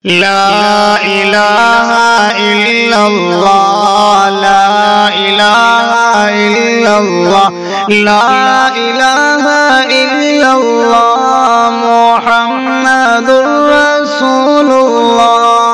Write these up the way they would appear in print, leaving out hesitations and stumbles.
لا إله إلا الله لا إله إلا الله لا إله إلا الله محمد رسول اللہ۔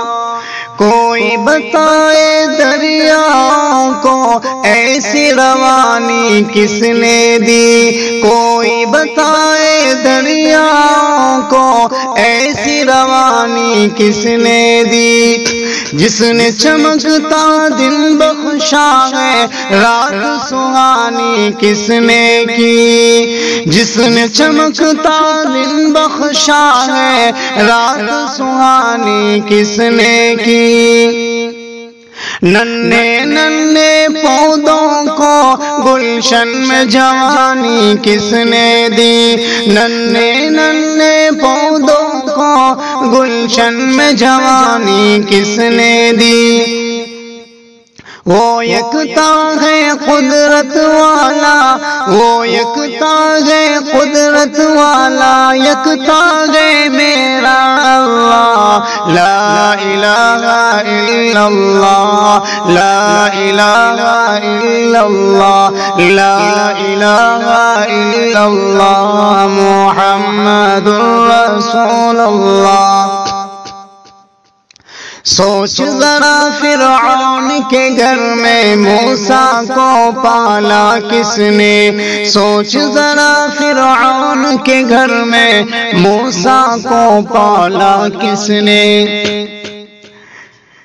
کوئی بتائے دریاؤں کو ایسی روانی کس نے دی، کوئی بتائے دریاؤں کو ایسی روانی کس نے دی، جس نے چمکتا دن بخشا ہے رات سہانی کس نے کی، جس نے چمکتا دن بخشا ہے رات سہانی کس نے کی۔ ننھے ننھے پودوں کو گلشن میں جوانی کس نے دی، ننھے ننھے پودوں کو گلشن میں جوانی کس نے دی۔ وہ یکتا ہے قدرت والا، وہ یکتا ہے قدرت والا، یکتا ہے میرا اللہ۔ لا الہ الا اللہ لا الہ الا اللہ لا الہ الا اللہ محمد رسول اللہ۔ سوچ ذرا فرعون کے گھر میں موسیٰ کو پالا کس نے، سوچ ذرا فرعون کے گھر میں موسیٰ کو پالا کس نے۔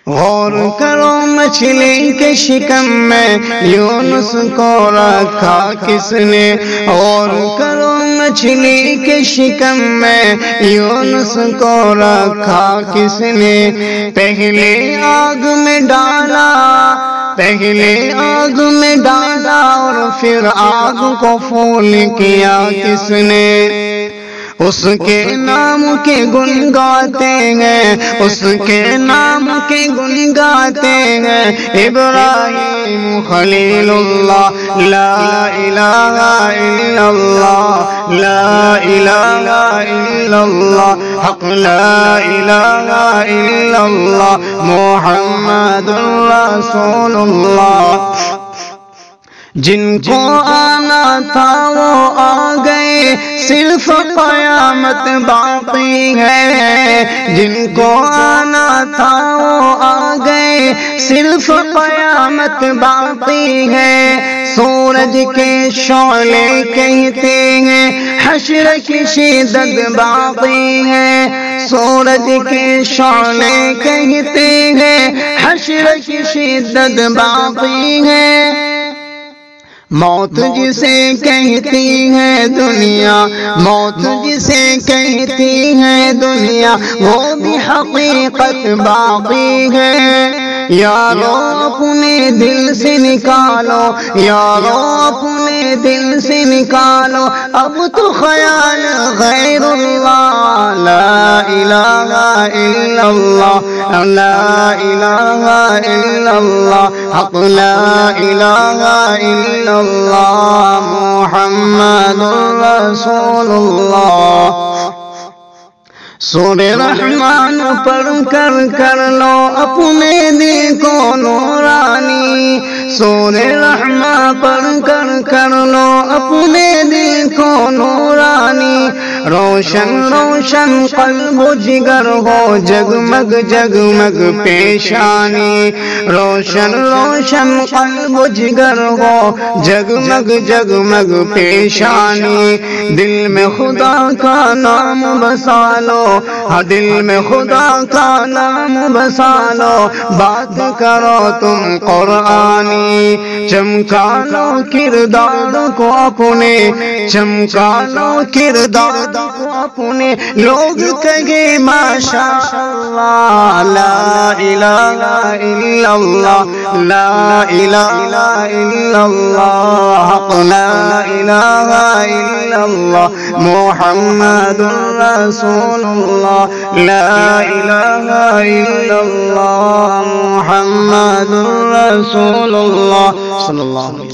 غور کرو مچھلی کے شکم میں یونس کو رکھا کس نے، غور کرو مچھلی کے شکم میں یونس کو رکھا کس نے۔ پہلے آگ میں ڈالا، پہلے آگ میں ڈالا اور پھر آگ کو پھول کیا کس نے۔ اس کے نام کے گن گاتے ہیں، اس کے نام کے گن گاتے ہیں ابراہیم خلیل اللہ۔ لا الہ الا اللہ لا الہ الا اللہ حق لا الہ الا اللہ محمد رسول اللہ۔ جن کو آنا تھا وہ آ گئے، صرف قیامت باقی ہے، جن کو آنا تھا وہ آ گئے، صرف قیامت باقی ہے۔ سورج کے شعلے کہتے ہیں حشر کی شدت باقی ہے، سورج کے شعلے کہتے ہیں حشر کی شدت باقی ہے۔ موت جسے کہتی ہے دنیا، موت جسے کہتی ہے دنیا، وہ بھی حقیقت باقی ہے۔ یارو اپنے دل سے نکالو، یارو اپنے دل سے نکالو اب تو خیال غیر اللہ۔ لا الہ الا اللہ لا الہ الا اللہ حق لا الہ الا اللہ محمد رسول اللہ۔ سورہ رحمان پڑھ کر لو اپنے دل کو نورانی، سورہ رحمان پڑھ کر لو اپنے دل کو نورانی۔ روشن روشن قلب و جگر ہو جگمگ جگمگ پیشانی، روشن روشن قلب و جگر ہو جگمگ جگمگ پیشانی۔ دل میں خدا کا نام بسا لو، ہاں دل میں خدا کا نام بسا لو، بات کرو تم قرآنی۔ چمکا لو کردار کو اپنے، چمکا لو کردار کو اپنے، لوگ کہے ماشاءاللہ۔ لا الہ الا اللہ لا الہ الا اللہ حق لا الہ الا اللہ محمد رسول اللہ۔ لا الہ الا اللہ محمد رسول اللہ صلی اللہ علیہ وسلم۔